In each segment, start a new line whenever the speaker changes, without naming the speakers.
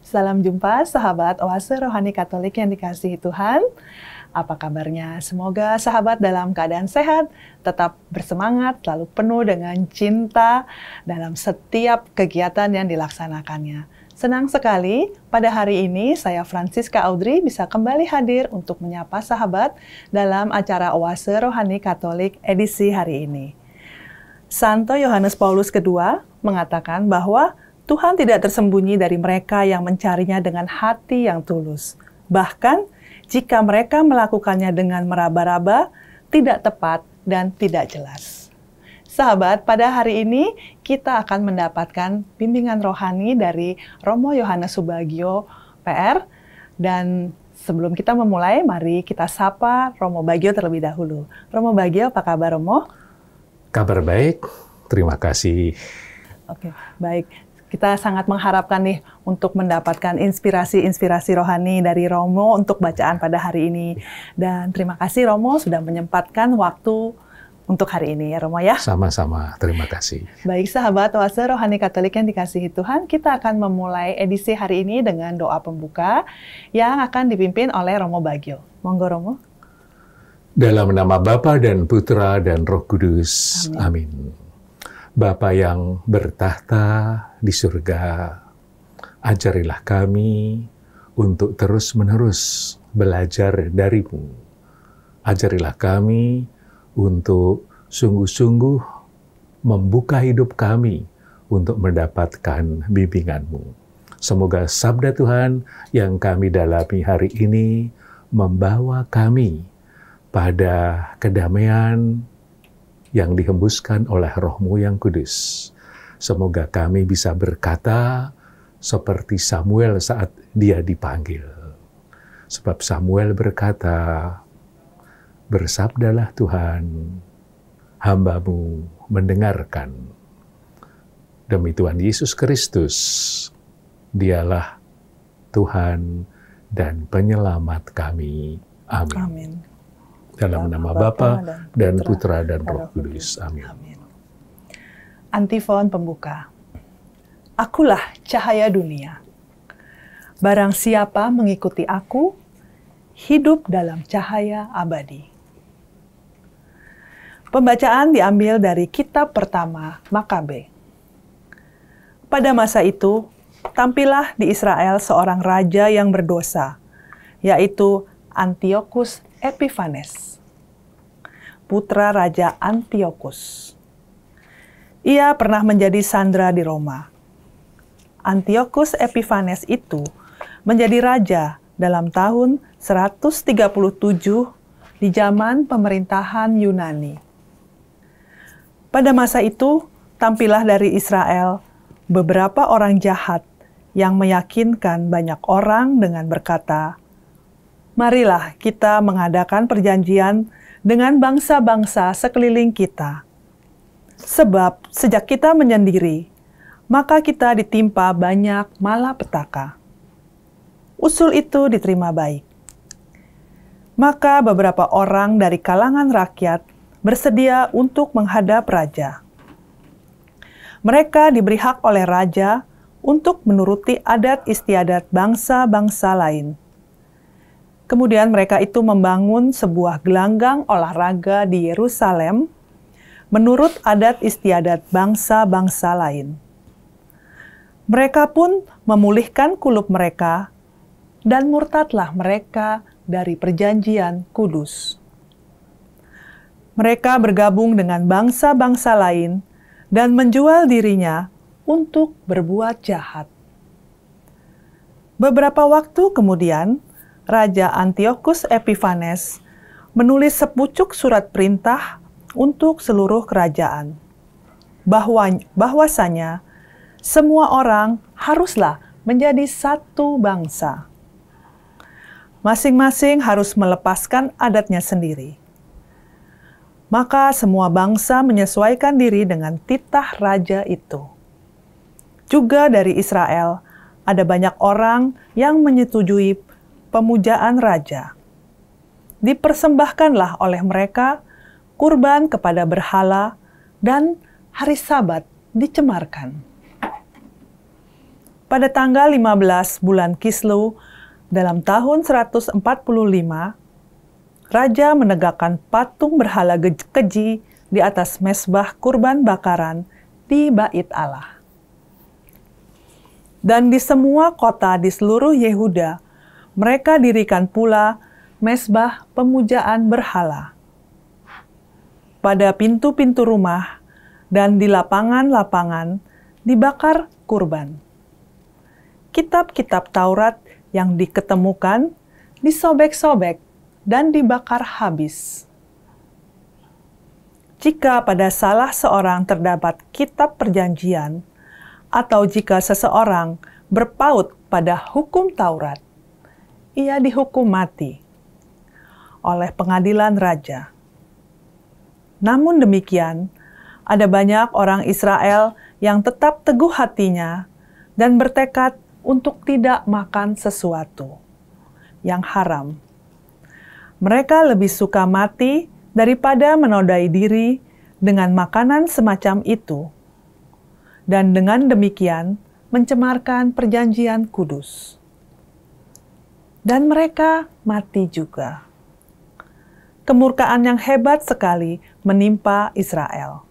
Salam jumpa sahabat Oase Rohani Katolik yang dikasihi Tuhan. Apa kabarnya? Semoga sahabat dalam keadaan sehat, tetap bersemangat, lalu penuh dengan cinta dalam setiap kegiatan yang dilaksanakannya. Senang sekali pada hari ini saya Francisca Audrey bisa kembali hadir untuk menyapa sahabat dalam acara Oase Rohani Katolik edisi hari ini. Santo Yohanes Paulus II mengatakan bahwa Tuhan tidak tersembunyi dari mereka yang mencarinya dengan hati yang tulus. Bahkan, jika mereka melakukannya dengan meraba-raba, tidak tepat dan tidak jelas. Sahabat, pada hari ini kita akan mendapatkan bimbingan rohani dari Romo Yohanes Subagio, PR. Dan sebelum kita memulai, mari kita sapa Romo Bagio terlebih dahulu. Romo Bagio, apa kabar Romo?
Kabar baik, terima kasih.
Oke, baik. Kita sangat mengharapkan nih untuk mendapatkan inspirasi-inspirasi rohani dari Romo untuk bacaan pada hari ini. Dan terima kasih Romo sudah menyempatkan waktu untuk hari ini ya Romo ya.
Sama-sama, terima kasih.
Baik sahabat Oase Rohani Katolik yang dikasihi Tuhan, kita akan memulai edisi hari ini dengan doa pembuka yang akan dipimpin oleh Romo Bagio. Monggo Romo.
Dalam nama Bapa dan Putra dan Roh Kudus, amin. Bapa yang bertahta di surga, ajarilah kami untuk terus-menerus belajar dari-Mu. Ajarilah kami untuk sungguh-sungguh membuka hidup kami untuk mendapatkan bimbingan-Mu. Semoga sabda Tuhan yang kami dalami hari ini membawa kami pada kedamaian yang dihembuskan oleh Roh-Mu yang kudus. Semoga kami bisa berkata seperti Samuel saat dia dipanggil. Sebab Samuel berkata, "Bersabdalah Tuhan, hamba-Mu mendengarkan." Demi Tuhan Yesus Kristus, Dialah Tuhan dan Penyelamat kami. Amin.
Amin.
Dalam nama Bapa dan Putra dan Roh Kudus. Amin.
Antifon pembuka. Akulah cahaya dunia. Barang siapa mengikuti aku, hidup dalam cahaya abadi. Pembacaan diambil dari kitab pertama Makabe. Pada masa itu, tampillah di Israel seorang raja yang berdosa, yaitu Antiochus Epiphanes, putra Raja Antiochus. Ia pernah menjadi sandera di Roma. Antiochus Epiphanes itu menjadi raja dalam tahun 137 di zaman pemerintahan Yunani. Pada masa itu, tampillah dari Israel beberapa orang jahat yang meyakinkan banyak orang dengan berkata, "Marilah kita mengadakan perjanjian dengan bangsa-bangsa sekeliling kita. Sebab sejak kita menyendiri, maka kita ditimpa banyak malapetaka." Usul itu diterima baik. Maka beberapa orang dari kalangan rakyat bersedia untuk menghadap raja. Mereka diberi hak oleh raja untuk menuruti adat istiadat bangsa-bangsa lain. Kemudian mereka itu membangun sebuah gelanggang olahraga di Yerusalem menurut adat istiadat bangsa-bangsa lain. Mereka pun memulihkan kulub mereka dan murtadlah mereka dari perjanjian kudus. Mereka bergabung dengan bangsa-bangsa lain dan menjual dirinya untuk berbuat jahat. Beberapa waktu kemudian, Raja Antiochus Epiphanes menulis sepucuk surat perintah untuk seluruh kerajaan, bahwasanya semua orang haruslah menjadi satu bangsa. Masing-masing harus melepaskan adatnya sendiri. Maka semua bangsa menyesuaikan diri dengan titah raja itu. Juga dari Israel, ada banyak orang yang menyetujui pemujaan raja. Dipersembahkanlah oleh mereka kurban kepada berhala dan hari Sabat dicemarkan. Pada tanggal 15 bulan Kislew dalam tahun 145, Raja menegakkan patung berhala keji di atas mezbah kurban bakaran di Bait Allah. Dan di semua kota di seluruh Yehuda, mereka dirikan pula mezbah pemujaan berhala. Pada pintu-pintu rumah dan di lapangan-lapangan dibakar kurban. Kitab-kitab Taurat yang diketemukan disobek-sobek dan dibakar habis. Jika pada salah seorang terdapat kitab perjanjian, atau jika seseorang berpaut pada hukum Taurat, ia dihukum mati oleh pengadilan raja. Namun demikian, ada banyak orang Israel yang tetap teguh hatinya dan bertekad untuk tidak makan sesuatu yang haram. Mereka lebih suka mati daripada menodai diri dengan makanan semacam itu, dan dengan demikian mencemarkan perjanjian kudus. Dan mereka mati juga. Kemurkaan yang hebat sekali menimpa Israel.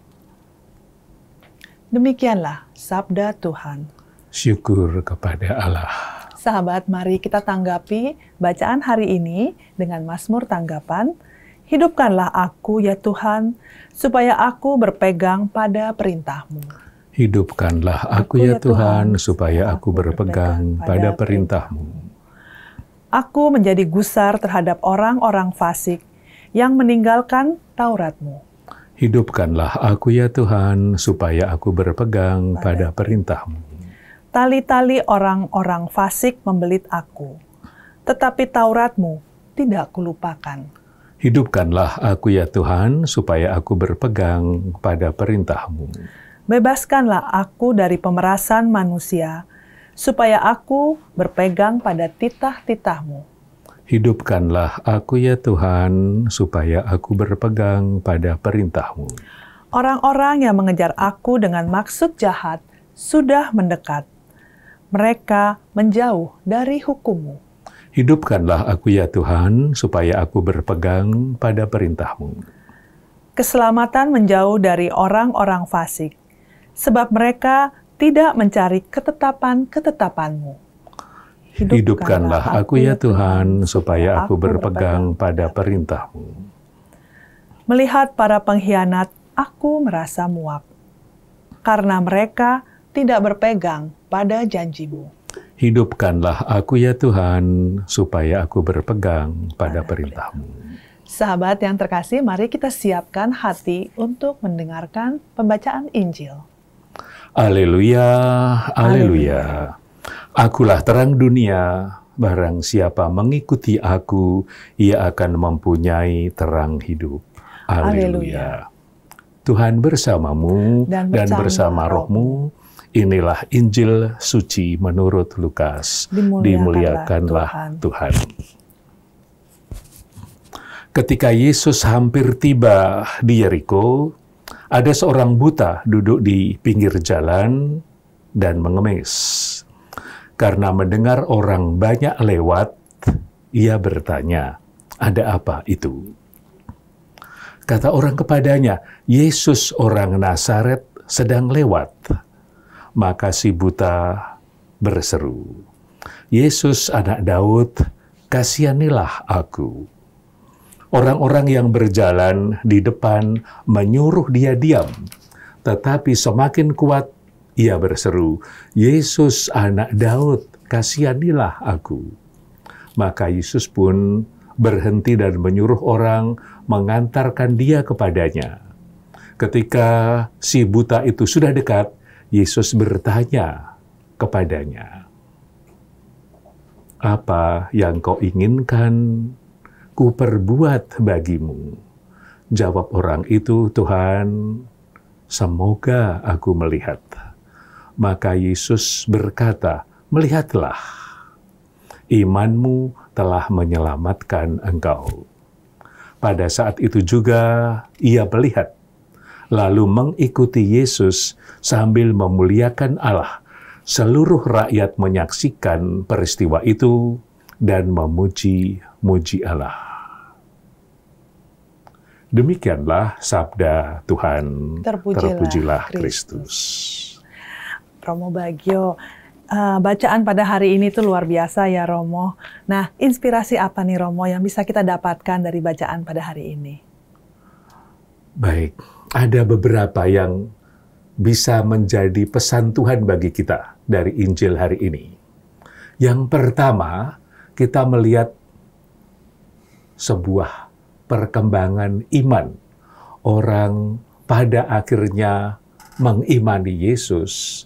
Demikianlah sabda Tuhan.
Syukur kepada Allah.
Sahabat, mari kita tanggapi bacaan hari ini dengan Mazmur tanggapan. Hidupkanlah aku ya Tuhan, supaya aku berpegang pada perintah-Mu.
Hidupkanlah aku ya Tuhan, supaya aku berpegang pada perintah-Mu.
Aku menjadi gusar terhadap orang-orang fasik yang meninggalkan Taurat-Mu.
Hidupkanlah aku ya Tuhan, supaya aku berpegang pada perintah-Mu.
Tali-tali orang-orang fasik membelit aku, tetapi Taurat-Mu tidak kulupakan.
Hidupkanlah aku ya Tuhan, supaya aku berpegang pada perintah-Mu.
Bebaskanlah aku dari pemerasan manusia, supaya aku berpegang pada titah-titah-Mu.
Hidupkanlah aku ya Tuhan, supaya aku berpegang pada perintah-Mu.
Orang-orang yang mengejar aku dengan maksud jahat sudah mendekat. Mereka menjauh dari hukum-Mu.
Hidupkanlah aku ya Tuhan, supaya aku berpegang pada perintah-Mu.
Keselamatan menjauh dari orang-orang fasik, sebab mereka tidak mencari ketetapan-ketetapan-Mu.
Hidupkanlah aku ya Tuhan, supaya aku berpegang pada perintah-Mu.
Melihat para pengkhianat, aku merasa muak, karena mereka tidak berpegang pada janji-Mu.
Hidupkanlah aku ya Tuhan, supaya aku berpegang pada perintah-Mu.
Sahabat yang terkasih, mari kita siapkan hati untuk mendengarkan pembacaan Injil.
Haleluya, haleluya. Akulah terang dunia, barang siapa mengikuti aku, ia akan mempunyai terang hidup. Haleluya. Tuhan bersamamu dan bersama rohmu. Inilah Injil suci menurut Lukas. Dimuliakanlah Tuhan. Ketika Yesus hampir tiba di Yeriko, ada seorang buta duduk di pinggir jalan dan mengemis. Karena mendengar orang banyak lewat, ia bertanya, "Ada apa itu?" Kata orang kepadanya, "Yesus orang Nazaret sedang lewat." Maka si buta berseru, "Yesus anak Daud, kasihanilah aku." Orang-orang yang berjalan di depan menyuruh dia diam, tetapi semakin kuat ia berseru, "Yesus anak Daud, kasihanilah aku." Maka Yesus pun berhenti dan menyuruh orang mengantarkan dia kepadanya. Ketika si buta itu sudah dekat, Yesus bertanya kepadanya, "Apa yang kau inginkan ku perbuat bagimu?" Jawab orang itu, "Tuhan, semoga aku melihat." Maka Yesus berkata, "Melihatlah, imanmu telah menyelamatkan engkau." Pada saat itu juga ia melihat, lalu mengikuti Yesus sambil memuliakan Allah, Seluruh rakyat menyaksikan peristiwa itu dan memuji-muji Allah. Demikianlah sabda Tuhan. Terpujilah Kristus.
Romo Bagio, bacaan pada hari ini tuh luar biasa ya Romo. Nah, inspirasi apa nih Romo yang bisa kita dapatkan dari bacaan pada hari ini?
Baik, ada beberapa yang bisa menjadi pesan Tuhan bagi kita dari Injil hari ini. Yang pertama, kita melihat sebuah perkembangan iman. Orang pada akhirnya mengimani Yesus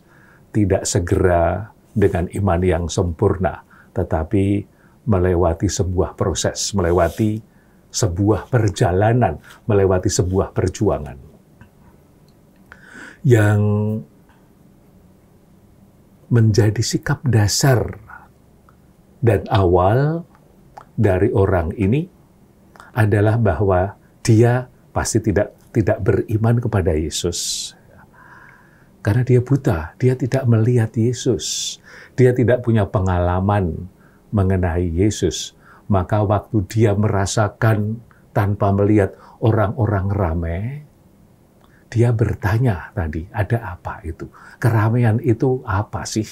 tidak segera dengan iman yang sempurna, tetapi melewati sebuah proses, melewati sebuah perjalanan, melewati sebuah perjuangan. Yang menjadi sikap dasar dan awal dari orang ini adalah bahwa dia pasti tidak beriman kepada Yesus. Karena dia buta, dia tidak melihat Yesus. Dia tidak punya pengalaman mengenai Yesus. Maka waktu dia merasakan tanpa melihat orang-orang ramai, dia bertanya tadi, ada apa itu? Keramaian itu apa sih?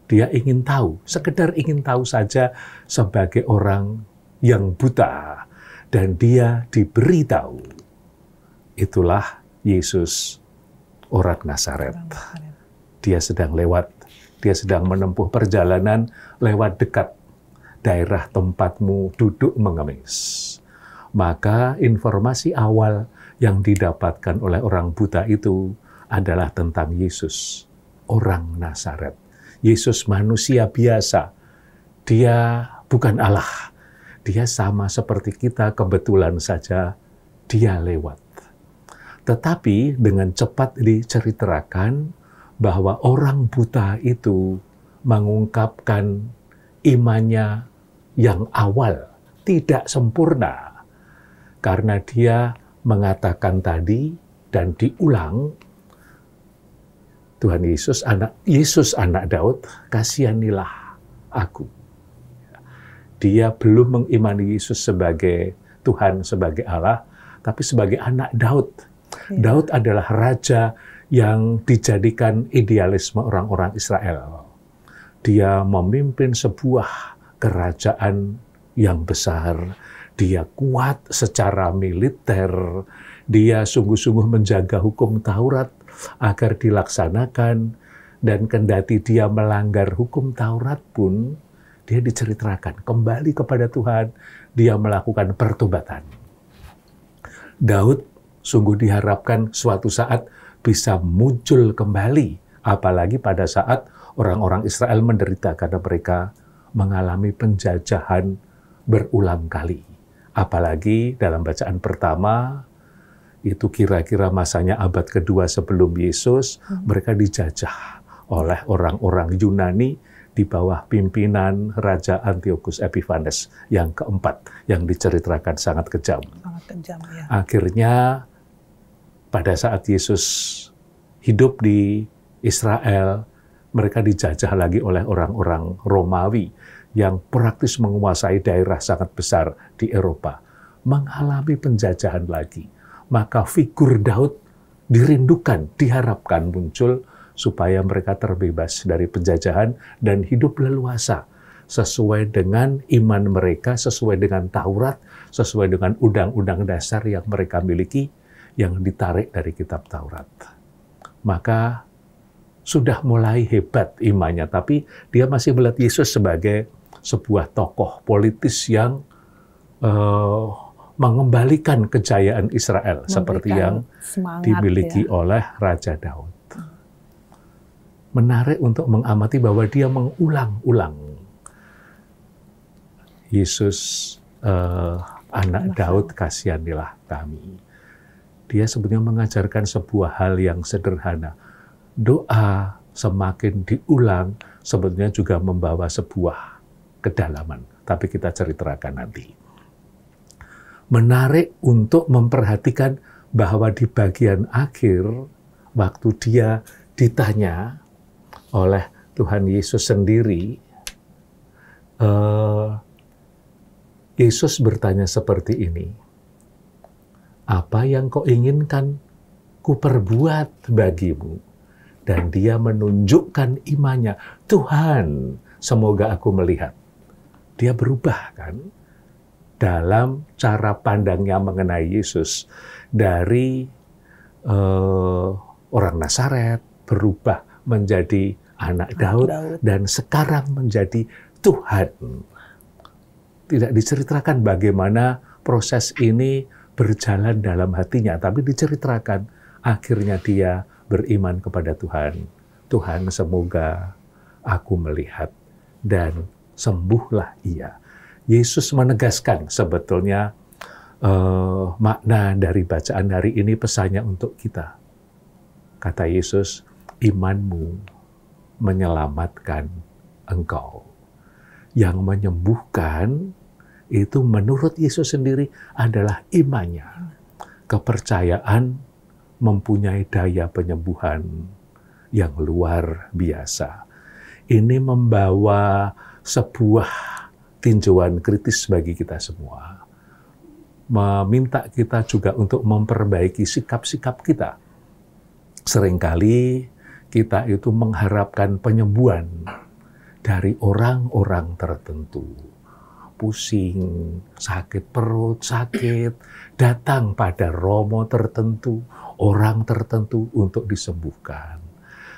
Dia ingin tahu, sekedar ingin tahu saja sebagai orang yang buta. Dan dia diberitahu. Itulah Yesus, orang Nazaret. Dia sedang lewat, dia sedang menempuh perjalanan lewat dekat daerah tempatmu duduk mengemis. Maka informasi awal yang didapatkan oleh orang buta itu adalah tentang Yesus, orang Nazaret. Yesus manusia biasa. Dia bukan Allah. Dia sama seperti kita, kebetulan saja dia lewat. Tetapi dengan cepat diceritakan bahwa orang buta itu mengungkapkan imannya yang awal, tidak sempurna. Karena dia mengatakan tadi dan diulang, Tuhan Yesus anak Daud, kasihanilah aku. Dia belum mengimani Yesus sebagai Tuhan, sebagai Allah, tapi sebagai anak Daud. Daud adalah raja yang dijadikan idealisme orang-orang Israel. Dia memimpin sebuah kerajaan yang besar. Dia kuat secara militer. Dia sungguh-sungguh menjaga hukum Taurat agar dilaksanakan. Dan kendati dia melanggar hukum Taurat pun, dia diceritakan kembali kepada Tuhan. Dia melakukan pertobatan. Daud sungguh diharapkan suatu saat bisa muncul kembali. Apalagi pada saat orang-orang Israel menderita karena mereka mengalami penjajahan berulang kali. Apalagi dalam bacaan pertama, itu kira-kira masanya abad kedua sebelum Yesus, mereka dijajah oleh orang-orang Yunani di bawah pimpinan Raja Antiochus Epiphanes yang keempat, yang diceritakan sangat kejam.
Sangat kejam, ya.
Akhirnya pada saat Yesus hidup di Israel, mereka dijajah lagi oleh orang-orang Romawi yang praktis menguasai daerah sangat besar di Eropa, mengalami penjajahan lagi. Maka figur Daud dirindukan, diharapkan muncul supaya mereka terbebas dari penjajahan dan hidup leluasa sesuai dengan iman mereka, sesuai dengan Taurat, sesuai dengan undang-undang dasar yang mereka miliki yang ditarik dari kitab Taurat. Maka sudah mulai hebat imannya, tapi dia masih melihat Yesus sebagai sebuah tokoh politis yang mengembalikan kejayaan Israel seperti yang dimiliki oleh Raja Daud. Menarik untuk mengamati bahwa dia mengulang-ulang Yesus, anak Daud, kasihanilah kami. Dia sebetulnya mengajarkan sebuah hal yang sederhana. Doa semakin diulang sebetulnya juga membawa sebuah kedalaman. Tapi kita ceritakan nanti. Menarik untuk memperhatikan bahwa di bagian akhir, waktu dia ditanya oleh Tuhan Yesus sendiri. Yesus bertanya seperti ini, apa yang kau inginkan kuperbuat bagimu? Dan dia menunjukkan imannya, Tuhan, semoga aku melihat. Dia berubah kan dalam cara pandangnya mengenai Yesus, dari orang Nazaret berubah menjadi anak Daud, dan sekarang menjadi Tuhan. Tidak diceritakan bagaimana proses ini berjalan dalam hatinya, tapi diceritakan akhirnya dia beriman kepada Tuhan. Tuhan, semoga aku melihat, dan sembuhlah ia. Yesus menegaskan sebetulnya makna dari bacaan hari ini, pesannya untuk kita. Kata Yesus, imanmu menyelamatkan engkau. Yang menyembuhkan itu menurut Yesus sendiri adalah imannya. Kepercayaan mempunyai daya penyembuhan yang luar biasa. Ini membawa sebuah tinjauan kritis bagi kita semua. Meminta kita juga untuk memperbaiki sikap-sikap kita. Seringkali kita itu mengharapkan penyembuhan dari orang-orang tertentu. Pusing, sakit perut, sakit, datang pada romo tertentu, orang tertentu untuk disembuhkan.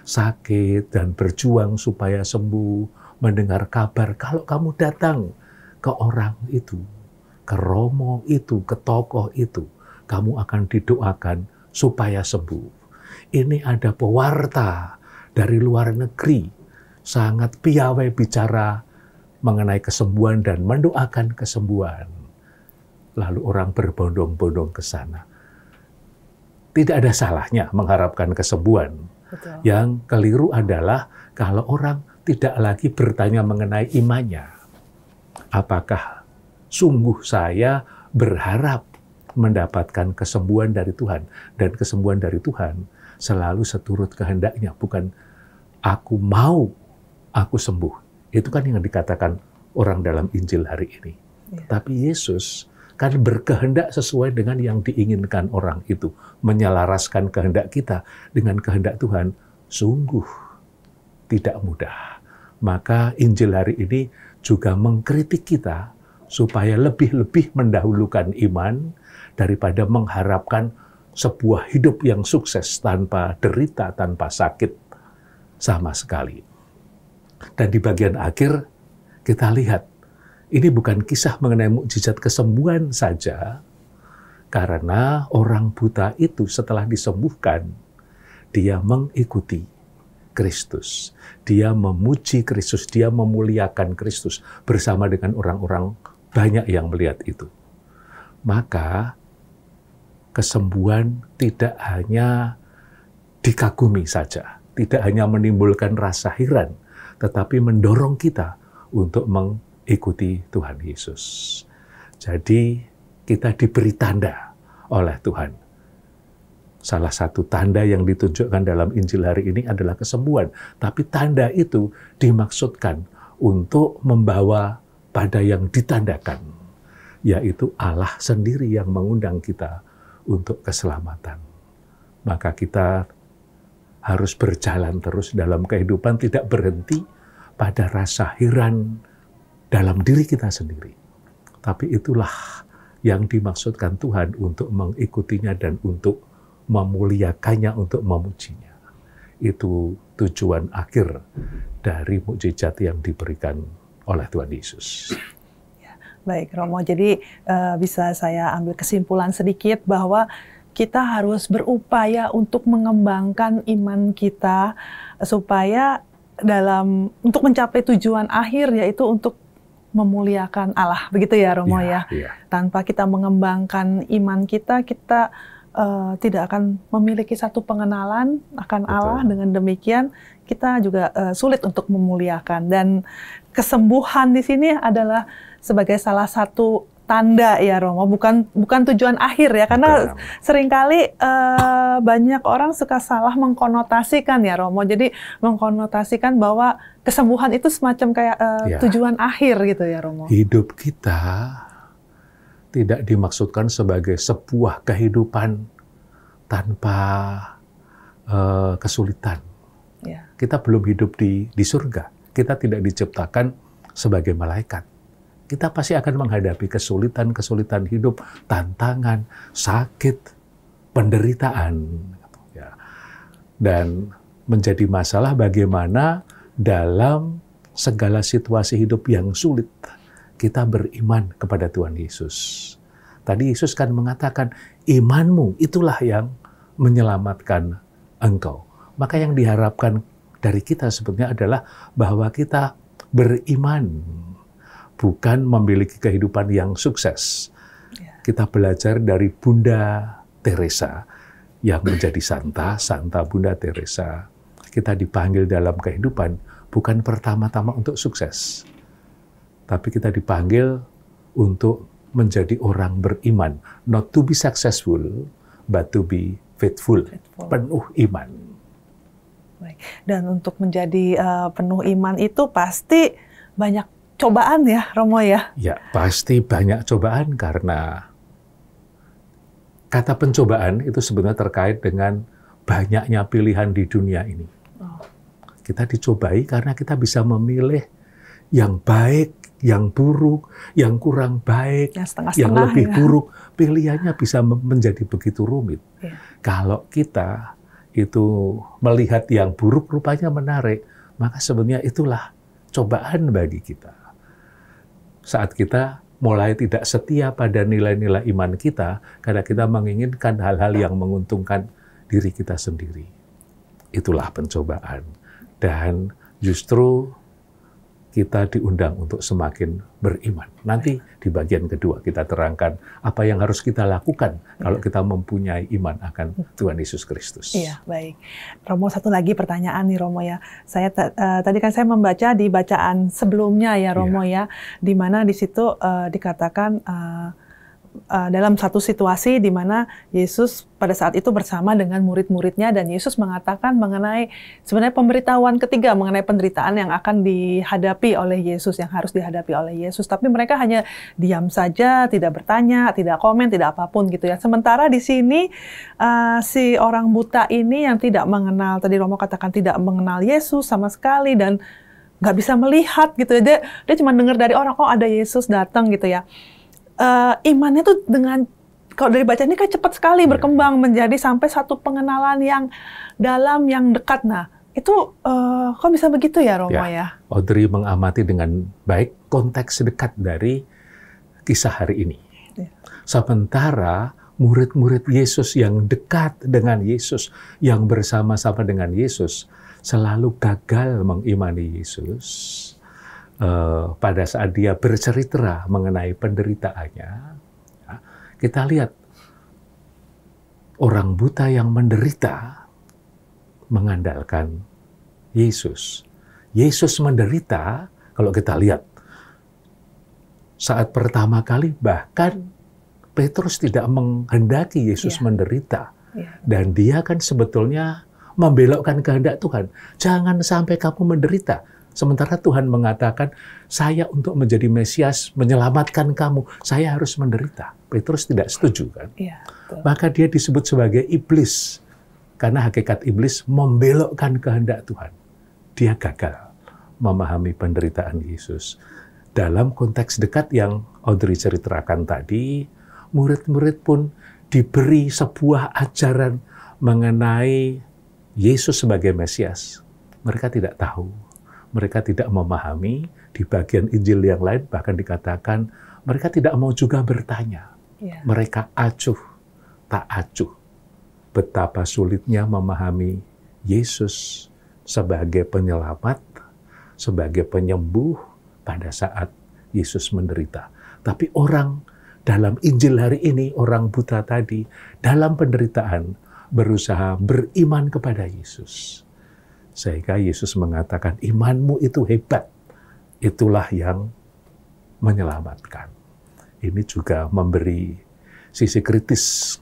Sakit dan berjuang supaya sembuh, mendengar kabar kalau kamu datang ke orang itu, ke romo itu, ke tokoh itu, kamu akan didoakan supaya sembuh. Ini ada pewarta dari luar negeri, sangat piawai bicara mengenai kesembuhan dan mendoakan kesembuhan. Lalu orang berbondong-bondong ke sana. Tidak ada salahnya mengharapkan kesembuhan.
Betul.
Yang keliru adalah kalau orang tidak lagi bertanya mengenai imannya. Apakah sungguh saya berharap mendapatkan kesembuhan dari Tuhan, dan kesembuhan dari Tuhan selalu seturut kehendaknya, bukan aku mau aku sembuh. Itu kan yang dikatakan orang dalam Injil hari ini. Ya. Tapi Yesus kan berkehendak sesuai dengan yang diinginkan orang itu, menyelaraskan kehendak kita dengan kehendak Tuhan, sungguh tidak mudah. Maka Injil hari ini juga mengkritik kita supaya lebih-lebih mendahulukan iman daripada mengharapkan sebuah hidup yang sukses tanpa derita, tanpa sakit sama sekali. Dan di bagian akhir kita lihat, ini bukan kisah mengenai mukjizat kesembuhan saja, karena orang buta itu setelah disembuhkan, dia mengikuti Kristus. Dia memuji Kristus, dia memuliakan Kristus bersama dengan orang-orang banyak yang melihat itu. Maka kesembuhan tidak hanya dikagumi saja, tidak hanya menimbulkan rasa heran, tetapi mendorong kita untuk mengikuti Tuhan Yesus. Jadi kita diberi tanda oleh Tuhan. Salah satu tanda yang ditunjukkan dalam Injil hari ini adalah kesembuhan. Tapi tanda itu dimaksudkan untuk membawa pada yang ditandakan, yaitu Allah sendiri yang mengundang kita untuk keselamatan. Maka kita harus berjalan terus dalam kehidupan, tidak berhenti pada rasa heran dalam diri kita sendiri. Tapi itulah yang dimaksudkan Tuhan untuk mengikutinya dan untuk memuliakannya, untuk memujinya. Itu tujuan akhir dari mukjizat yang diberikan oleh Tuhan Yesus.
Baik, Romo. Jadi bisa saya ambil kesimpulan sedikit bahwa kita harus berupaya untuk mengembangkan iman kita supaya untuk mencapai tujuan akhir, yaitu untuk memuliakan Allah. Begitu ya, Romo ya. Tanpa kita mengembangkan iman kita, kita tidak akan memiliki satu pengenalan akan Allah. Dengan demikian kita juga sulit untuk memuliakan. Dan kesembuhan di sini adalah sebagai salah satu tanda ya Romo, bukan tujuan akhir ya, karena seringkali banyak orang suka salah mengkonotasikan ya Romo, jadi mengkonotasikan bahwa kesembuhan itu semacam kayak tujuan akhir gitu ya Romo.
Hidup kita tidak dimaksudkan sebagai sebuah kehidupan tanpa kesulitan.
Ya.
Kita belum hidup di surga, kita tidak diciptakan sebagai malaikat. Kita pasti akan menghadapi kesulitan-kesulitan hidup, tantangan, sakit, penderitaan. Dan menjadi masalah bagaimana dalam segala situasi hidup yang sulit, kita beriman kepada Tuhan Yesus. Tadi Yesus kan mengatakan, imanmu itulah yang menyelamatkan engkau. Maka yang diharapkan dari kita sebetulnya adalah bahwa kita beriman, bukan memiliki kehidupan yang sukses. Kita belajar dari Bunda Teresa yang menjadi Santa Bunda Teresa. Kita dipanggil dalam kehidupan bukan pertama-tama untuk sukses, tapi kita dipanggil untuk menjadi orang beriman. Not to be successful, but to be faithful. Penuh iman.
Baik. Dan untuk menjadi penuh iman itu pasti banyak cobaan ya, Romo ya?
Ya, pasti banyak cobaan karena kata pencobaan itu sebenarnya terkait dengan banyaknya pilihan di dunia ini. Kita dicobai karena kita bisa memilih yang baik, yang buruk, yang kurang baik, yang lebih buruk. Pilihannya bisa menjadi begitu rumit. Ya. Kalau kita itu melihat yang buruk rupanya menarik, maka sebenarnya itulah cobaan bagi kita. Saat kita mulai tidak setia pada nilai-nilai iman kita, karena kita menginginkan hal-hal yang menguntungkan diri kita sendiri. Itulah pencobaan. Dan justru kita diundang untuk semakin beriman. Nanti di bagian kedua kita terangkan apa yang harus kita lakukan kalau kita mempunyai iman akan Tuhan Yesus Kristus.
Iya, baik. Romo, satu lagi pertanyaan nih Romo ya. Saya tadi kan saya membaca di bacaan sebelumnya ya Romo ya, di mana di situ dikatakan dalam satu situasi di mana Yesus pada saat itu bersama dengan murid-muridnya, dan Yesus mengatakan mengenai sebenarnya pemberitahuan ketiga mengenai penderitaan yang akan dihadapi oleh Yesus, yang harus dihadapi oleh Yesus. Tapi mereka hanya diam saja, tidak bertanya, tidak komen, tidak apapun gitu ya. Sementara di sini si orang buta ini yang tidak mengenal, tadi Romo katakan tidak mengenal Yesus sama sekali dan nggak bisa melihat gitu ya. Dia cuma dengar dari orang, oh ada Yesus datang gitu ya. Imannya tuh dengan, kalau dari baca ini kan cepat sekali berkembang menjadi sampai satu pengenalan yang dalam, yang dekat. Nah, itu kok bisa begitu ya Romo ya?
Audrey mengamati dengan baik konteks dekat dari kisah hari ini. Ya. Sementara murid-murid Yesus yang dekat dengan Yesus, yang bersama-sama dengan Yesus, selalu gagal mengimani Yesus. Pada saat dia bercerita mengenai penderitaannya, kita lihat orang buta yang menderita mengandalkan Yesus. Yesus menderita, kalau kita lihat, saat pertama kali bahkan Petrus tidak menghendaki Yesus menderita. Dan dia kan sebetulnya membelokkan kehendak Tuhan. Jangan sampai kamu menderita. Sementara Tuhan mengatakan, saya untuk menjadi Mesias, menyelamatkan kamu, saya harus menderita. Petrus tidak setuju kan? Ya, maka dia disebut sebagai iblis. Karena hakikat iblis membelokkan kehendak Tuhan. Dia gagal memahami penderitaan Yesus. Dalam konteks dekat yang Audrey ceritakan tadi, murid-murid pun diberi sebuah ajaran mengenai Yesus sebagai Mesias. Mereka tidak tahu. Mereka tidak memahami. Di bagian Injil yang lain bahkan dikatakan mereka tidak mau juga bertanya. Mereka acuh, tak acuh. Betapa sulitnya memahami Yesus sebagai penyelamat, sebagai penyembuh pada saat Yesus menderita. Tapi orang dalam Injil hari ini, orang buta tadi, dalam penderitaan berusaha beriman kepada Yesus. Sehingga Yesus mengatakan, imanmu itu hebat. Itulah yang menyelamatkan. ini juga memberi sisi kritis,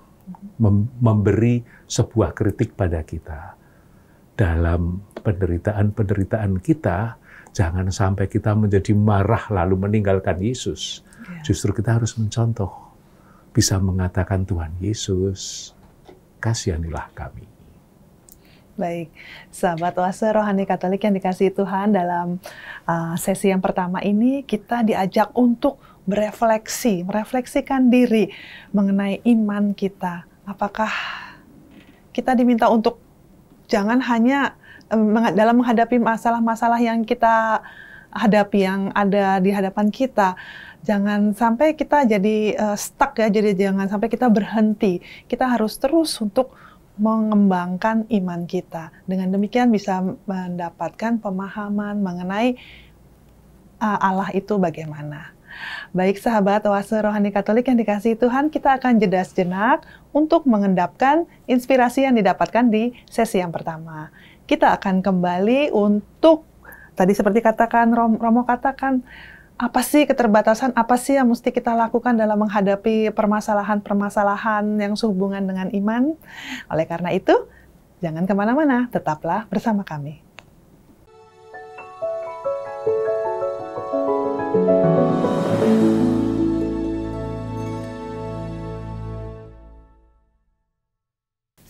memberi sebuah kritik pada kita. Dalam penderitaan-penderitaan kita, jangan sampai kita menjadi marah lalu meninggalkan Yesus. Justru kita harus mencontoh, bisa mengatakan, Tuhan Yesus, kasihanilah kami.
Baik, sahabat Oase Rohani Katolik yang dikasihi Tuhan, dalam sesi yang pertama ini kita diajak untuk merefleksikan diri mengenai iman kita. Apakah kita diminta untuk jangan hanya dalam menghadapi masalah-masalah yang kita hadapi, yang ada di hadapan kita, jangan sampai kita jadi stuck ya, jadi jangan sampai kita berhenti. Kita harus terus untuk mengembangkan iman kita. Dengan demikian bisa mendapatkan pemahaman mengenai Allah itu bagaimana. Baik sahabat Oase Rohani Katolik yang dikasihi Tuhan, kita akan jeda sejenak untuk mengendapkan inspirasi yang didapatkan di sesi yang pertama. Kita akan kembali untuk, tadi seperti katakan Romo katakan, apa sih keterbatasan, apa sih yang mesti kita lakukan dalam menghadapi permasalahan-permasalahan yang sehubungan dengan iman. Oleh karena itu, jangan kemana-mana, tetaplah bersama kami.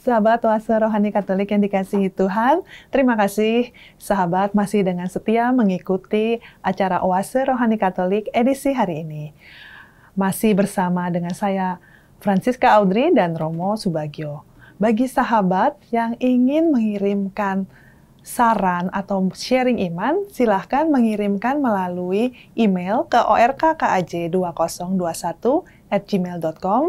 Sahabat Oase Rohani Katolik yang dikasihi Tuhan, terima kasih sahabat masih dengan setia mengikuti acara Oase Rohani Katolik edisi hari ini. Masih bersama dengan saya, Francisca Audrey dan Romo Subagio. Bagi sahabat yang ingin mengirimkan saran atau sharing iman, silahkan mengirimkan melalui email ke orkkaj2021@gmail.com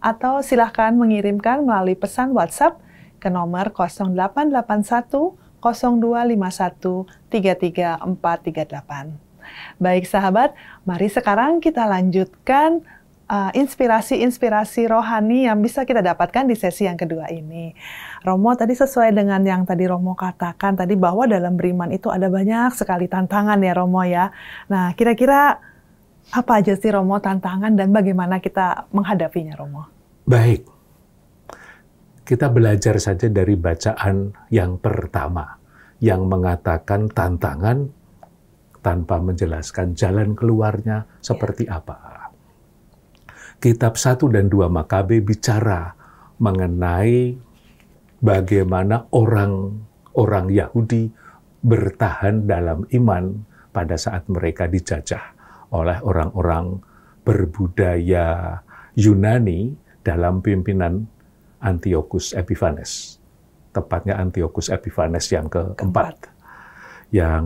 atau silahkan mengirimkan melalui pesan WhatsApp ke nomor 0881 0251 33 438. Baik sahabat, mari sekarang kita lanjutkan inspirasi-inspirasi rohani yang bisa kita dapatkan di sesi yang kedua ini. Romo tadi sesuai dengan yang tadi Romo katakan tadi, bahwa dalam beriman itu ada banyak sekali tantangan ya Romo ya. Nah, kira-kira apa aja sih Romo tantangan dan bagaimana kita menghadapinya Romo?
Baik, kita belajar saja dari bacaan yang pertama yang mengatakan tantangan tanpa menjelaskan jalan keluarnya seperti apa. Kitab 1 dan 2 Makabe bicara mengenai bagaimana orang Yahudi bertahan dalam iman pada saat mereka dijajah oleh orang-orang berbudaya Yunani dalam pimpinan Antiochus Epiphanes. Tepatnya Antiochus Epiphanes yang keempat, yang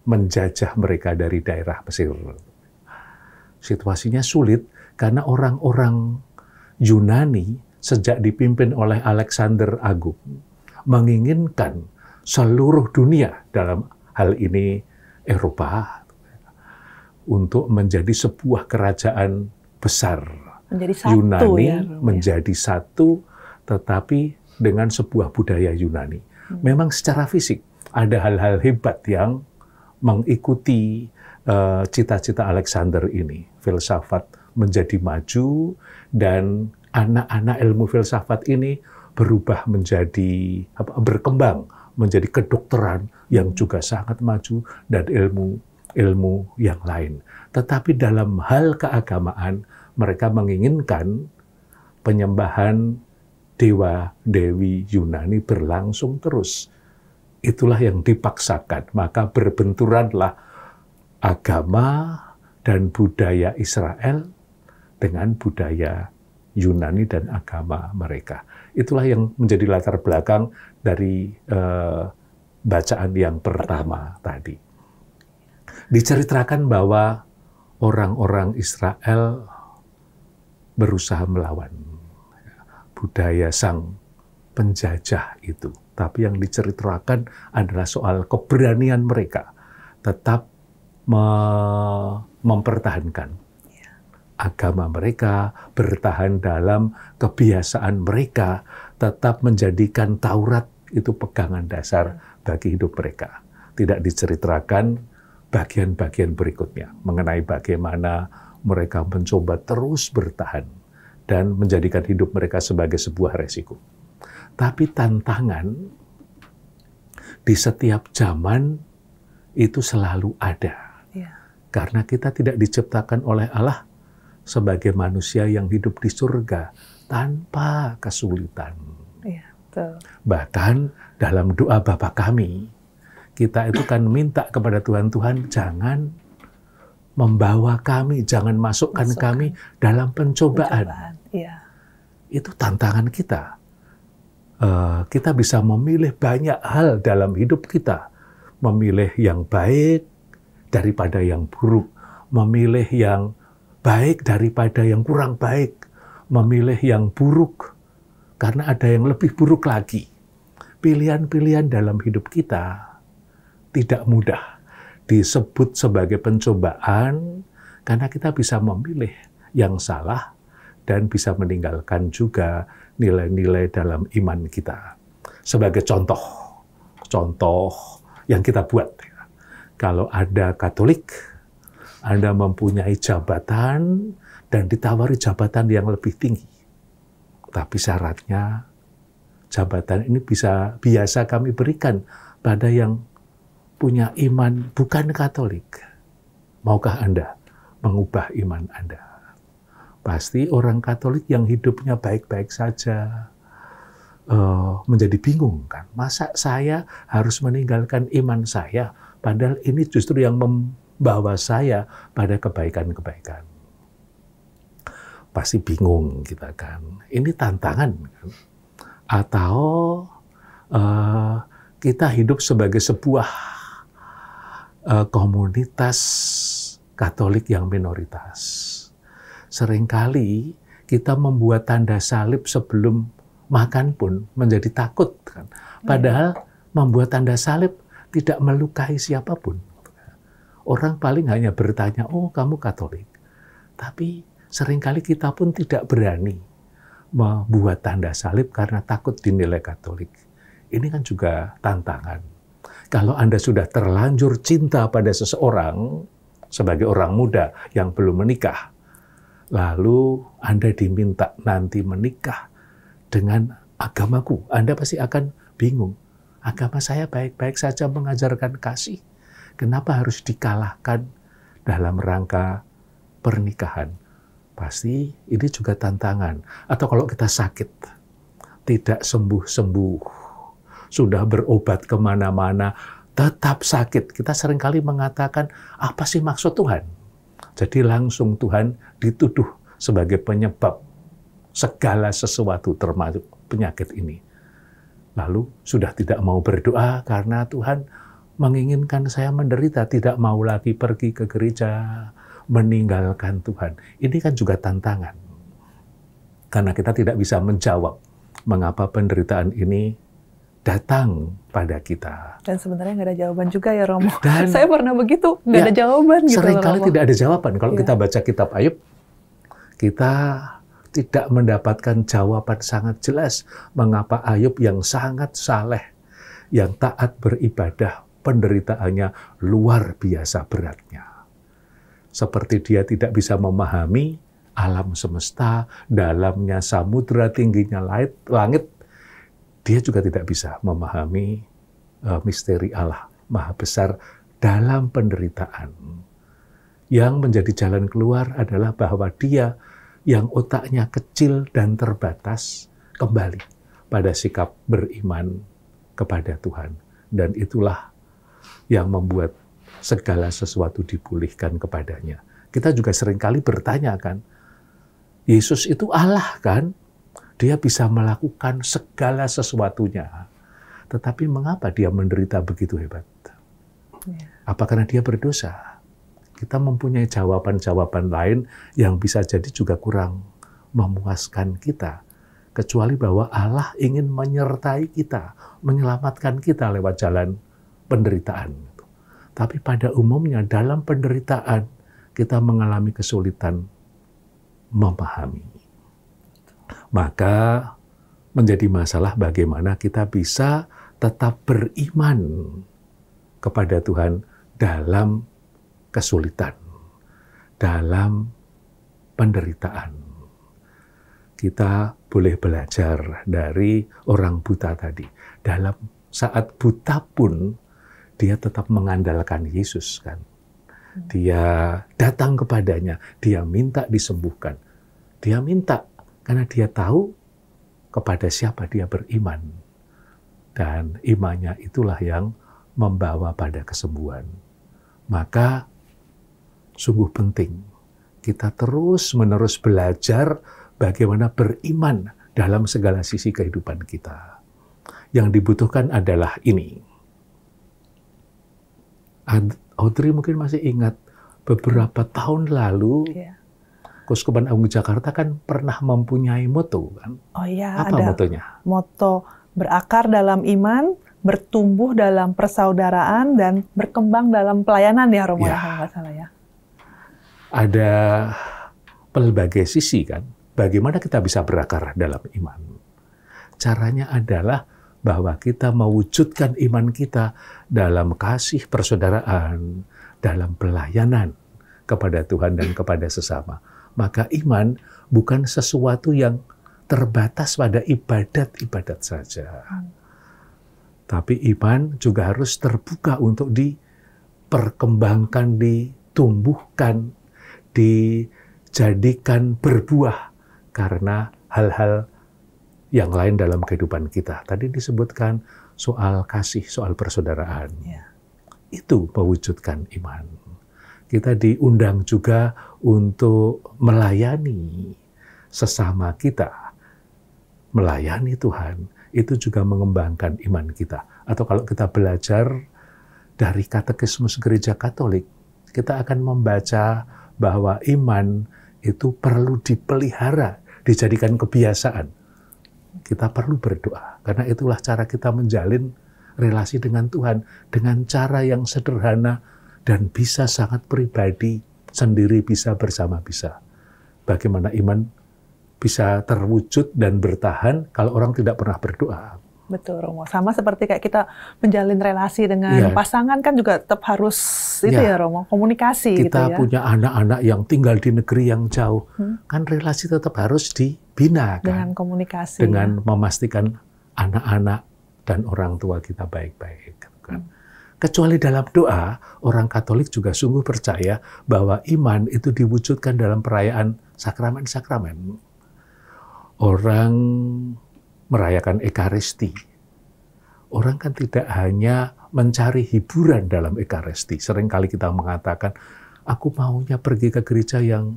menjajah mereka dari daerah Mesir. Situasinya sulit karena orang-orang Yunani sejak dipimpin oleh Alexander Agung menginginkan seluruh dunia, dalam hal ini Eropa, untuk menjadi sebuah kerajaan besar.
Menjadi satu,
Yunani
ya,
menjadi satu, tetapi dengan sebuah budaya Yunani. Memang secara fisik ada hal-hal hebat yang mengikuti cita-cita Alexander ini. Filsafat menjadi maju, dan anak-anak ilmu filsafat ini berubah menjadi berkembang menjadi kedokteran yang juga sangat maju, dan ilmu yang lain. Tetapi dalam hal keagamaan, mereka menginginkan penyembahan dewa-dewi Yunani berlangsung terus. Itulah yang dipaksakan. Maka berbenturanlah agama dan budaya Israel dengan budaya Yunani dan agama mereka. Itulah yang menjadi latar belakang dari bacaan yang pertama tadi. Diceritakan bahwa orang-orang Israel berusaha melawan budaya sang penjajah itu. Tapi yang diceritakan adalah soal keberanian mereka tetap mempertahankan agama mereka, bertahan dalam kebiasaan mereka, tetap menjadikan Taurat itu pegangan dasar bagi hidup mereka. Tidak diceritakan bagian-bagian berikutnya mengenai bagaimana mereka mencoba terus bertahan dan menjadikan hidup mereka sebagai sebuah resiko. Tapi tantangan di setiap zaman itu selalu ada.
Ya.
Karena kita tidak diciptakan oleh Allah sebagai manusia yang hidup di surga tanpa kesulitan.
Ya, betul.
Bahkan dalam doa Bapa kami, kita itu kan minta kepada Tuhan, Tuhan jangan membawa kami, jangan masukkan kami dalam pencobaan.
Ya.
Itu tantangan kita. Kita bisa memilih banyak hal dalam hidup kita. Memilih yang baik daripada yang buruk. Memilih yang baik daripada yang kurang baik. Memilih yang buruk karena ada yang lebih buruk lagi. Pilihan-pilihan dalam hidup kita tidak mudah. Disebut sebagai pencobaan karena kita bisa memilih yang salah dan bisa meninggalkan juga nilai-nilai dalam iman kita. Sebagai contoh yang kita buat. Kalau ada Katolik, Anda mempunyai jabatan dan ditawari jabatan yang lebih tinggi. Tapi syaratnya, jabatan ini biasa kami berikan pada yang punya iman bukan Katolik. Maukah Anda mengubah iman Anda? Pasti orang Katolik yang hidupnya baik-baik saja menjadi bingung kan. Masa saya harus meninggalkan iman saya, padahal ini justru yang membawa saya pada kebaikan-kebaikan. Pasti bingung kita kan. Ini tantangan kan. Atau kita hidup sebagai sebuah komunitas Katolik yang minoritas. Seringkali kita membuat tanda salib sebelum makan pun menjadi takut kan. Padahal membuat tanda salib tidak melukai siapapun. Orang paling hanya bertanya, oh kamu Katolik. Tapi seringkali kita pun tidak berani membuat tanda salib karena takut dinilai Katolik. Ini kan juga tantangan. Kalau Anda sudah terlanjur cinta pada seseorang, sebagai orang muda yang belum menikah, lalu Anda diminta nanti menikah dengan agamaku, Anda pasti akan bingung. Agama saya baik-baik saja mengajarkan kasih. Kenapa harus dikalahkan dalam rangka pernikahan? Pasti ini juga tantangan. Atau kalau kita sakit, tidak sembuh-sembuh, sudah berobat kemana-mana, tetap sakit. Kita seringkali mengatakan, apa sih maksud Tuhan? Jadi langsung Tuhan dituduh sebagai penyebab segala sesuatu termasuk penyakit ini. Lalu sudah tidak mau berdoa karena Tuhan menginginkan saya menderita, tidak mau lagi pergi ke gereja, meninggalkan Tuhan. Ini kan juga tantangan. Karena kita tidak bisa menjawab mengapa penderitaan ini datang pada kita.
Dan sebenarnya nggak ada jawaban juga ya Romo.
Dan,
saya pernah begitu, nggak ada jawaban gitu.
Seringkali tidak ada jawaban. Kalau kita baca kitab Ayub, kita tidak mendapatkan jawaban sangat jelas mengapa Ayub yang sangat saleh, yang taat beribadah, penderitaannya luar biasa beratnya. Seperti dia tidak bisa memahami alam semesta, dalamnya samudra, tingginya langit, dia juga tidak bisa memahami misteri Allah Maha Besar dalam penderitaan. Yang menjadi jalan keluar adalah bahwa dia yang otaknya kecil dan terbatas kembali pada sikap beriman kepada Tuhan. Dan itulah yang membuat segala sesuatu dipulihkan kepadanya. Kita juga seringkali bertanya kan, Yesus itu Allah kan? Dia bisa melakukan segala sesuatunya. Tetapi mengapa dia menderita begitu hebat? Apa karena dia berdosa? Kita mempunyai jawaban-jawaban lain yang bisa jadi juga kurang memuaskan kita. Kecuali bahwa Allah ingin menyertai kita, menyelamatkan kita lewat jalan penderitaan. Tapi pada umumnya dalam penderitaan kita mengalami kesulitan memahami. Maka menjadi masalah bagaimana kita bisa tetap beriman kepada Tuhan dalam kesulitan, dalam penderitaan. Kita boleh belajar dari orang buta tadi. Dalam saat buta pun, dia tetap mengandalkan Yesus kan. Dia datang kepadanya, dia minta disembuhkan. Dia minta karena dia tahu kepada siapa dia beriman. Dan imannya itulah yang membawa pada kesembuhan. Maka sungguh penting kita terus-menerus belajar bagaimana beriman dalam segala sisi kehidupan kita. Yang dibutuhkan adalah ini. Audrey mungkin masih ingat beberapa tahun lalu, Keuskupan Agung Jakarta kan pernah mempunyai moto kan?
Oh iya,
apa
ada
motonya?
Moto berakar dalam iman, bertumbuh dalam persaudaraan, dan berkembang dalam pelayanan ya Romo ya, kalau nggak salah ya.
Ada pelbagai sisi kan, bagaimana kita bisa berakar dalam iman. Caranya adalah bahwa kita mewujudkan iman kita dalam kasih persaudaraan, dalam pelayanan kepada Tuhan dan kepada sesama. Maka iman bukan sesuatu yang terbatas pada ibadat-ibadat saja. Tapi iman juga harus terbuka untuk diperkembangkan, ditumbuhkan, dijadikan berbuah karena hal-hal yang lain dalam kehidupan kita. Tadi disebutkan soal kasih, soal persaudaraan. Itu mewujudkan iman. Kita diundang juga untuk melayani sesama kita. Melayani Tuhan, itu juga mengembangkan iman kita. Atau kalau kita belajar dari Katekismus Gereja Katolik, kita akan membaca bahwa iman itu perlu dipelihara, dijadikan kebiasaan. Kita perlu berdoa, karena itulah cara kita menjalin relasi dengan Tuhan dengan cara yang sederhana dan bisa sangat pribadi, sendiri bisa, bersama bisa. Bagaimana iman bisa terwujud dan bertahan kalau orang tidak pernah berdoa.
Betul, Romo. Sama seperti kayak kita menjalin relasi dengan pasangan kan juga tetap harus itu ya Romo, komunikasi
kita
gitu ya.
punya anak-anak yang tinggal di negeri yang jauh, kan relasi tetap harus dibina kan?
Dengan komunikasi.
Dengan memastikan anak-anak dan orang tua kita baik-baik. Kan? Kecuali dalam doa, orang Katolik juga sungguh percaya bahwa iman itu diwujudkan dalam perayaan sakramen-sakramen. Orang merayakan Ekaristi. Orang kan tidak hanya mencari hiburan dalam Ekaristi. Seringkali kita mengatakan, aku maunya pergi ke gereja yang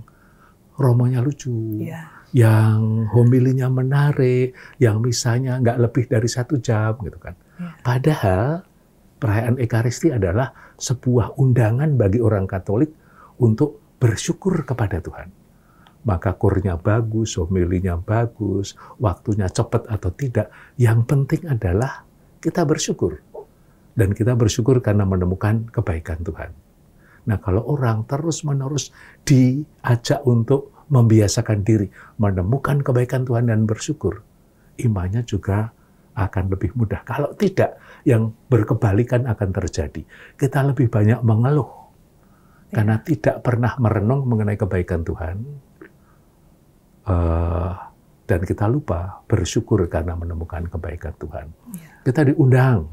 romonya lucu, yang homilinya menarik, yang misanya nggak lebih dari 1 jam, gitu kan. Padahal perayaan Ekaristi adalah sebuah undangan bagi orang Katolik untuk bersyukur kepada Tuhan. Maka kurnya bagus, homilinya bagus, waktunya cepat atau tidak. Yang penting adalah kita bersyukur. Dan kita bersyukur karena menemukan kebaikan Tuhan. Nah, kalau orang terus-menerus diajak untuk membiasakan diri, menemukan kebaikan Tuhan dan bersyukur, imannya juga akan lebih mudah. Kalau tidak, yang berkebalikan akan terjadi. Kita lebih banyak mengeluh karena tidak pernah merenung mengenai kebaikan Tuhan. Dan kita lupa bersyukur karena menemukan kebaikan Tuhan. Kita diundang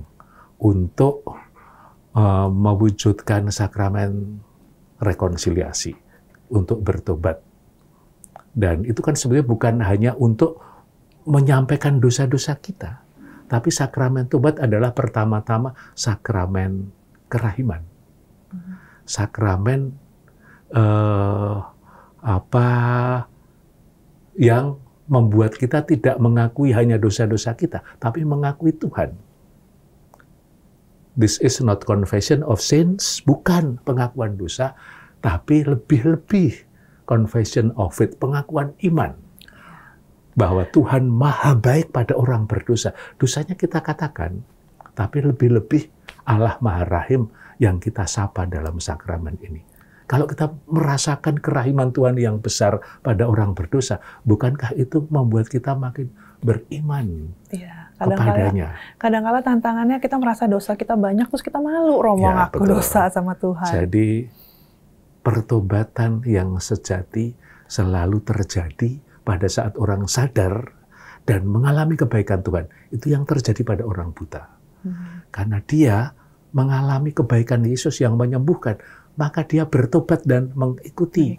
untuk mewujudkan sakramen rekonsiliasi, untuk bertobat. Dan itu kan sebenarnya bukan hanya untuk menyampaikan dosa-dosa kita, tapi sakramen tobat adalah pertama-tama sakramen kerahiman. Sakramen yang membuat kita tidak mengakui hanya dosa-dosa kita, tapi mengakui Tuhan. This is not confession of sins, bukan pengakuan dosa, tapi lebih-lebih confession of faith, pengakuan iman. Bahwa Tuhan maha baik pada orang berdosa. Dosanya kita katakan, tapi lebih-lebih Allah maha rahim yang kita sapa dalam sakramen ini. Kalau kita merasakan kerahiman Tuhan yang besar pada orang berdosa, bukankah itu membuat kita makin beriman kepadanya?
Kadang-kala tantangannya kita merasa dosa kita banyak, terus kita malu Romo ngaku dosa sama Tuhan.
Jadi pertobatan yang sejati selalu terjadi pada saat orang sadar dan mengalami kebaikan Tuhan. Itu yang terjadi pada orang buta. Karena dia mengalami kebaikan Yesus yang menyembuhkan, maka dia bertobat dan mengikuti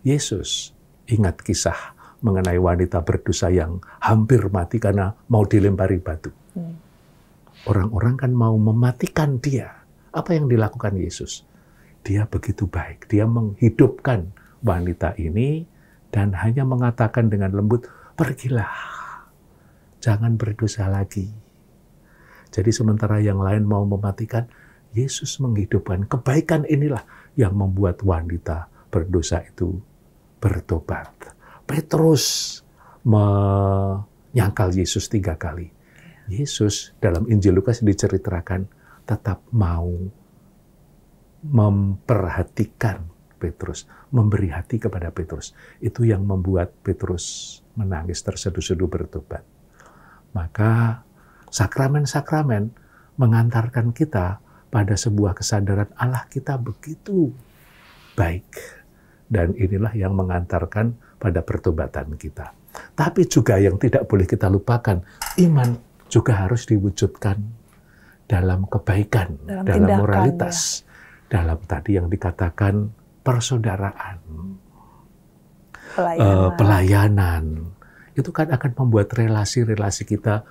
Yesus. Ingat kisah mengenai wanita berdosa yang hampir mati karena mau dilempari batu. Orang-orang kan mau mematikan dia. Apa yang dilakukan Yesus? Dia begitu baik. Dia menghidupkan wanita ini dan hanya mengatakan dengan lembut, pergilah, jangan berdosa lagi. Jadi sementara yang lain mau mematikan, Yesus menghidupkan. Kebaikan inilah yang membuat wanita berdosa itu bertobat. Petrus menyangkal Yesus 3 kali. Yesus dalam Injil Lukas diceritakan tetap mau memperhatikan Petrus, memberi hati kepada Petrus. Itu yang membuat Petrus menangis terseduh-seduh bertobat. Maka sakramen-sakramen mengantarkan kita pada sebuah kesadaran Allah kita begitu baik. Dan inilah yang mengantarkan pada pertobatan kita. Tapi juga yang tidak boleh kita lupakan, iman juga harus diwujudkan dalam kebaikan, dalam moralitas. Dalam tadi yang dikatakan persaudaraan, pelayanan. Itu kan akan membuat relasi-relasi kita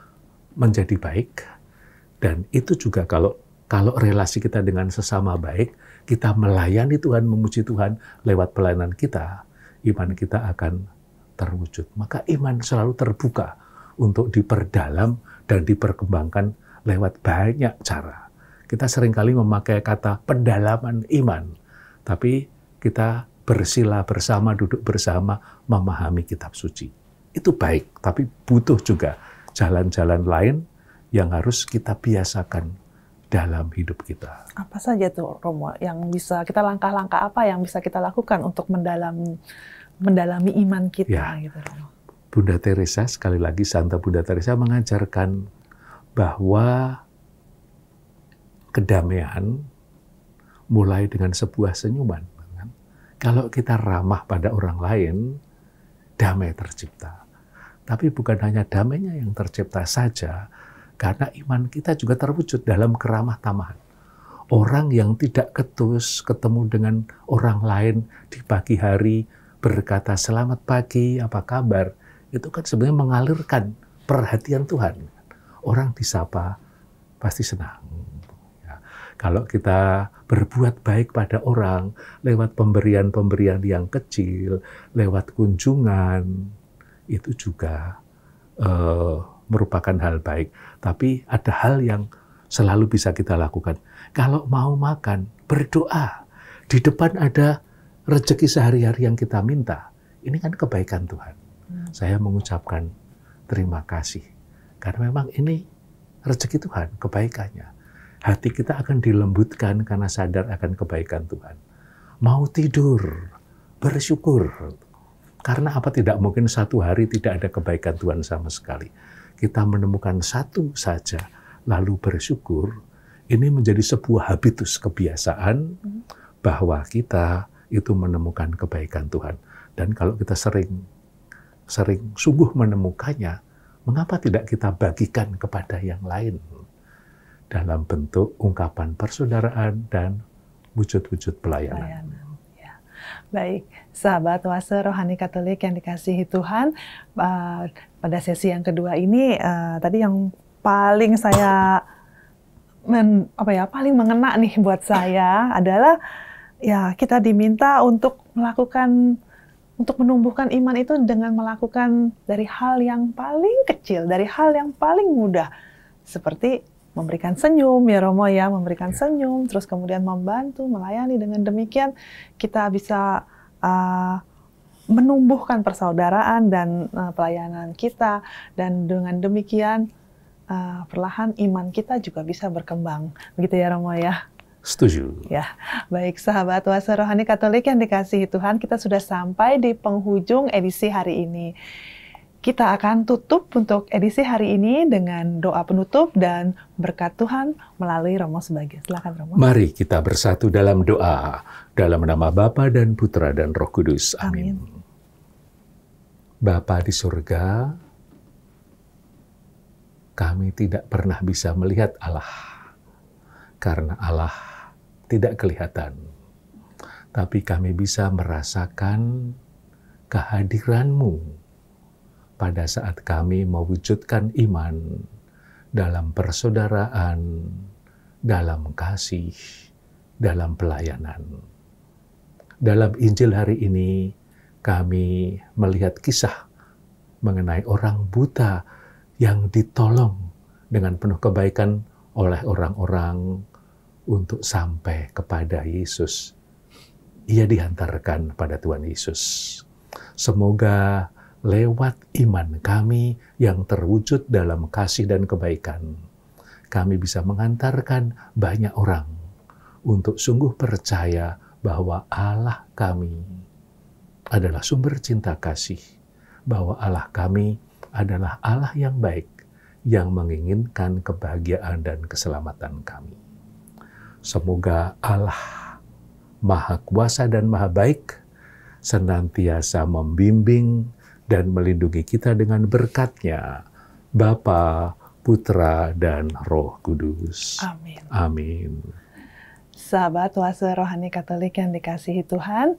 menjadi baik. Dan itu juga kalau relasi kita dengan sesama baik, kita melayani Tuhan, memuji Tuhan lewat pelayanan kita, iman kita akan terwujud. Maka iman selalu terbuka untuk diperdalam dan diperkembangkan lewat banyak cara. Kita seringkali memakai kata pendalaman iman, tapi kita bersila bersama, duduk bersama, memahami kitab suci. Itu baik, tapi butuh juga jalan-jalan lain yang harus kita biasakan dalam hidup kita.
Apa saja tuh, Romo, yang bisa kita langkah-langkah apa yang bisa kita lakukan untuk mendalami iman kita?
Ya,
gitu, Romo.
Bunda Teresa, sekali lagi Santa Bunda Teresa mengajarkan bahwa kedamaian mulai dengan sebuah senyuman. Kalau kita ramah pada orang lain, damai tercipta. Tapi bukan hanya damainya yang tercipta saja, karena iman kita juga terwujud dalam keramah tamahan. Orang yang tidak ketus ketemu dengan orang lain di pagi hari, berkata selamat pagi, apa kabar, itu kan sebenarnya mengalirkan perhatian Tuhan. Orang disapa pasti senang. Kalau kita berbuat baik pada orang lewat pemberian-pemberian yang kecil, lewat kunjungan, itu juga merupakan hal baik. Tapi ada hal yang selalu bisa kita lakukan. Kalau mau makan, berdoa. Di depan ada rezeki sehari-hari yang kita minta. Ini kan kebaikan Tuhan. Saya mengucapkan terima kasih. Karena memang ini rezeki Tuhan, kebaikannya. Hati kita akan dilembutkan karena sadar akan kebaikan Tuhan. Mau tidur, bersyukur. Karena apa, tidak mungkin satu hari tidak ada kebaikan Tuhan sama sekali. Kita menemukan satu saja, lalu bersyukur. Ini menjadi sebuah habitus, kebiasaan, bahwa kita itu menemukan kebaikan Tuhan. Dan kalau kita sering sungguh menemukannya, mengapa tidak kita bagikan kepada yang lain? Dalam bentuk ungkapan persaudaraan dan wujud-wujud pelayanan.
Ya. Baik, sahabat Oase Rohani Katolik yang dikasihi Tuhan, pada sesi yang kedua ini tadi yang paling saya paling mengena nih buat saya adalah ya kita diminta untuk menumbuhkan iman itu dengan melakukan dari hal yang paling kecil, dari hal yang paling mudah, seperti memberikan senyum, ya Romo ya, memberikan senyum, terus kemudian membantu, melayani. Dengan demikian kita bisa menumbuhkan persaudaraan dan pelayanan kita, dan dengan demikian perlahan iman kita juga bisa berkembang. Begitu ya Romo ya?
Setuju.
Ya, baik sahabat Oase Rohani Katolik yang dikasihi Tuhan, kita sudah sampai di penghujung edisi hari ini. Kita akan tutup untuk edisi hari ini dengan doa penutup dan berkat Tuhan melalui Romo Subagio. Silakan Romo.
Mari kita bersatu dalam doa, dalam nama Bapa dan Putra dan Roh Kudus. Amin. Bapa di surga, kami tidak pernah bisa melihat Allah, karena Allah tidak kelihatan. Tapi kami bisa merasakan kehadiran-Mu pada saat kami mewujudkan iman dalam persaudaraan, dalam kasih, dalam pelayanan. Dalam Injil hari ini, kami melihat kisah mengenai orang buta yang ditolong dengan penuh kebaikan oleh orang-orang untuk sampai kepada Yesus. Ia dihantarkan pada Tuhan Yesus. Semoga lewat iman kami yang terwujud dalam kasih dan kebaikan, kami bisa mengantarkan banyak orang untuk sungguh percaya bahwa Allah kami adalah sumber cinta kasih, bahwa Allah kami adalah Allah yang baik, yang menginginkan kebahagiaan dan keselamatan kami. Semoga Allah Maha Kuasa dan Maha Baik senantiasa membimbing dan melindungi kita dengan berkat-Nya, Bapa, Putra, dan Roh Kudus.
Amin.
Amin.
Sahabat Oase Rohani Katolik yang dikasihi Tuhan,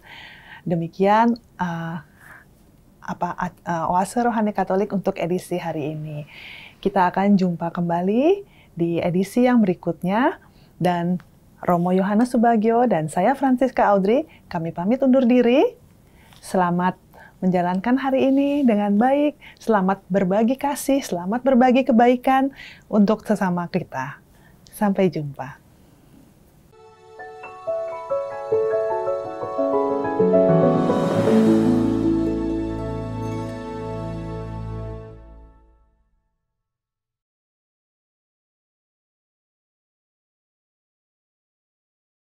demikian Oase Rohani Katolik untuk edisi hari ini. Kita akan jumpa kembali di edisi yang berikutnya, dan Romo Yohanes Subagio dan saya Francisca Audrey, kami pamit undur diri. Selamat menjalankan hari ini dengan baik, selamat berbagi kasih, selamat berbagi kebaikan untuk sesama kita. Sampai jumpa.